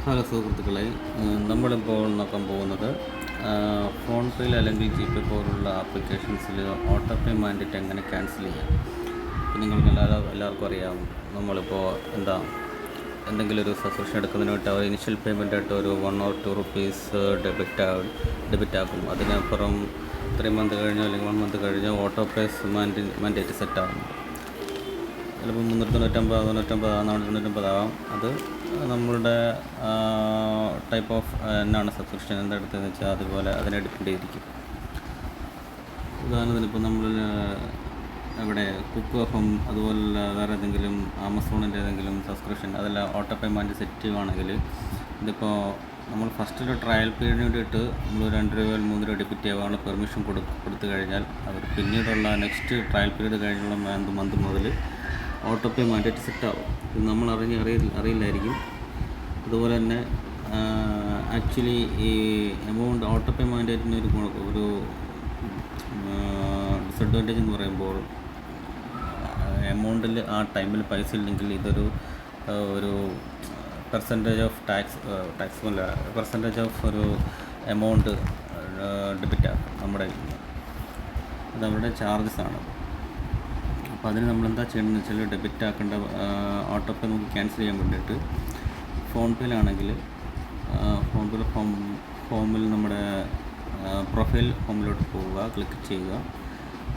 Hello സുഹൃത്തുക്കളെ, നമ്മളിപ്പോൾ നോക്കാൻ പോകുന്നത് ഫോൺ പേയിൽ അല്ലെങ്കിൽ ജി പേ പോലുള്ള ആപ്ലിക്കേഷൻസിൽ ഓട്ടോ പേ മാൻഡേറ്റ് എങ്ങനെ ക്യാൻസൽ ചെയ്യാം. ഇപ്പം നിങ്ങൾക്ക് എല്ലാവർക്കും അറിയാം, നമ്മളിപ്പോൾ എന്തെങ്കിലും ഒരു സബ്സ്ക്രിപ്ഷൻ എടുക്കുന്നതിനായിട്ട് അവർ ഇനിഷ്യൽ പേയ്മെൻ്റ് ആയിട്ട് ഒരു 1 or 2 റുപ്പീസ് ഡെബിറ്റ് ആക്കും. അതിനപ്പുറം 3 മന്ത് കഴിഞ്ഞോ അല്ലെങ്കിൽ 1 മന്ത് കഴിഞ്ഞോ ഓട്ടോ പേ മാൻഡേറ്റ് സെറ്റ് ആകും. ചിലപ്പോൾ 395, 499 ആവാം. അത് നമ്മളുടെ ടൈപ്പ് ഓഫ് എന്നാണ് സബ്സ്ക്രിപ്ഷൻ എന്തെടുത്തതെന്ന് വെച്ചാൽ അതുപോലെ അതിനെ ഡിപ്പെൻഡ് ചെയ്തിരിക്കും. ഉദാഹരണത്തിന് ഇപ്പോൾ നമ്മൾ ഇവിടെ കുക്ക് എഫും അതുപോലുള്ള വേറെ ഏതെങ്കിലും ആമസോണിൻ്റെ ഏതെങ്കിലും സബ്സ്ക്രിപ്ഷൻ അതെല്ലാം ഓട്ടോ പേയ്മെൻറ്റ് സെറ്റ് ചെയ്യുകയാണെങ്കിൽ ഇതിപ്പോൾ നമ്മൾ ഫസ്റ്റ് ഒരു ട്രയൽ പീരീഡിന് വേണ്ടിയിട്ട് നമ്മൾ 2 രൂപ 3 രൂപ ഡെബിറ്റ് ചെയ്യാനുള്ള പെർമിഷൻ കൊടുത്തു കഴിഞ്ഞാൽ അവർ പിന്നീടുള്ള നെക്സ്റ്റ് ട്രയൽ പീരീഡ് കഴിഞ്ഞുള്ള മന്ത് മുതൽ ഓട്ടോ പേ മാൻഡേറ്റ് സെറ്റ് ആവും. ഇത് നമ്മൾ അറിയില്ലായിരിക്കും. അതുപോലെ തന്നെ ആക്ച്വലി ഈ എമൗണ്ട് ഓട്ടോ പേ മാൻഡേറ്റിന് ഒരു ഡിസഡ്വാൻറ്റേജ് എന്ന് പറയുമ്പോൾ എമൗണ്ടിൽ ആ ടൈമിൽ പൈസ ഇല്ലെങ്കിൽ ഇതൊരു പെർസെൻറ്റേജ് ഓഫ് പെർസെൻറ്റേജ് ഓഫ് ഒരു എമൗണ്ട് ഡെബിറ്റ് ആക്കും അതവരുടെ ചാർജസ് ആണ്. അപ്പോൾ അതിന് നമ്മളെന്താ ചെയ്യണമെന്ന് വെച്ചാൽ ഡെബിറ്റ് ആക്കേണ്ട ഓട്ടോ പേ നമുക്ക് ക്യാൻസൽ ചെയ്യാൻ വേണ്ടിയിട്ട് ഫോൺ പേയിലാണെങ്കിൽ ഫോൺ പേയിൽ ഹോമിൽ നമ്മുടെ പ്രൊഫൈൽ ഹോമിലോട്ട് പോവുക, ക്ലിക്ക് ചെയ്യുക.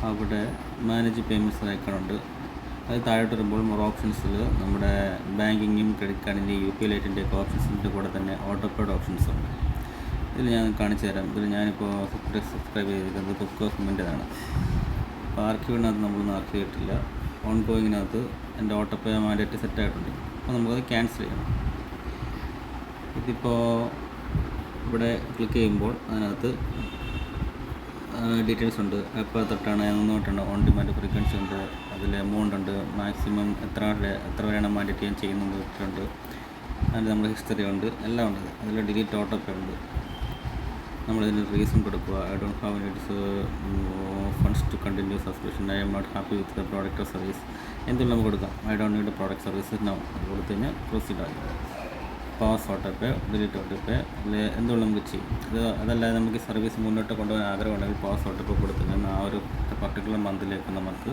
അവിടെ മാനേജ് പേയ്മെൻറ്റ്സ് ഐക്കണുണ്ട്. അത് താഴോട്ട് വരുമ്പോൾ മോർ ഓപ്ഷൻസിൽ നമ്മുടെ ബാങ്കിങ്ങും ക്രെഡിറ്റ് കാർഡിൻ്റെ UPI ലൈറ്റിൻ്റെ ഒക്കെ ഓപ്ഷൻസിൻ്റെ കൂടെ തന്നെ ഓട്ടോ പേയുടെ ഓപ്ഷൻസ് ഉണ്ട്. ഇതിൽ ഞാൻ കാണിച്ചു തരാം. ഇതിൽ ഞാനിപ്പോൾ സബ്സ്ക്രൈബ് ചെയ്തിരിക്കുന്നത് കുക്ക് ഓഫിൻ്റെതാണ്. അപ്പോൾ ആർക്കിവിനകത്ത് നമ്മളൊന്നും ആർക്ക് ചെയ്തിട്ടില്ല. ഓൺ ഗോയിങ്ങിനകത്ത് എൻ്റെ ഓട്ടോ പേ മാൻഡേറ്റ് സെറ്റ് ആയിട്ടുണ്ട്. അപ്പോൾ നമുക്കത് ക്യാൻസൽ ചെയ്യണം. ഇതിപ്പോൾ ഇവിടെ ക്ലിക്ക് ചെയ്യുമ്പോൾ അതിനകത്ത് ഡീറ്റെയിൽസ് ഉണ്ട്. എപ്പോൾ തൊട്ടാണ് എന്ന് തൊട്ടാണ് ഓൺ ഡിമാൻഡ് ഫ്രീക്വൻസി ഉണ്ട്. അതിൽ എമൗണ്ട് ഉണ്ട്, മാക്സിമം എത്ര വരെയാണ് മാൻഡേറ്റ് ചെയ്യാൻ ചെയ്യുന്നത് ഉണ്ട്. അതിൽ നമ്മുടെ ഹിസ്റ്ററി ഉണ്ട്, എല്ലാം ഉണ്ട്. അതിൽ ഡിലീറ്റ് ഓട്ടോ പേ ഉണ്ട്. നമ്മളിതിന് റീസൺ കൊടുക്കുക. I don't have needs funds to continue subscription, I am not happy with the product or service എന്തെങ്കിലും നമുക്ക് കൊടുക്കാം. I don't need product service now അത് കൊടുത്തു കഴിഞ്ഞാൽ പ്രൊസീഡ് ആകും. Pause auto pay, delete auto pay, അതിൽ എന്തുകൊണ്ട് നമുക്ക് ചെയ്യും. അതല്ലാതെ നമുക്ക് സർവീസ് മുന്നോട്ട് കൊണ്ടുപോകാൻ ആഗ്രഹമുണ്ടെങ്കിൽ പാസ് ഓട്ടോ പേ കൊടുത്തു കഴിഞ്ഞാൽ ആ ഒരു പർട്ടിക്കുലർ മന്തിലേക്ക് നമുക്ക്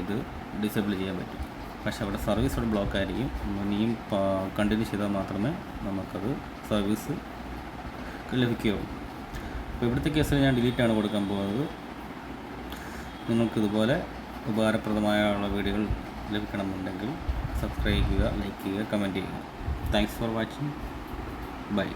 ഇത് ഡിസേബിൾ ചെയ്യാൻ പറ്റും. പക്ഷേ അവിടെ സർവീസ് അവിടെ ബ്ലോക്ക് ആയിരിക്കും. ഇനിയും കണ്ടിന്യൂ ചെയ്താൽ മാത്രമേ നമുക്കത് സർവീസ് ലഭിക്കുകയുള്ളൂ. അപ്പോൾ ഇവിടുത്തെ കേസിൽ ഞാൻ ഡിലീറ്റാണ് കൊടുക്കാൻ പോകുന്നത്. നിങ്ങൾക്കിതുപോലെ ഉപകാരപ്രദമായുള്ള വീഡിയോകൾ ലഭിക്കണമെന്നുണ്ടെങ്കിൽ സബ്സ്ക്രൈബ് ചെയ്യുക, ലൈക്ക് ചെയ്യുക, കമൻറ്റ് ചെയ്യുക. Thanks for watching. ബൈ.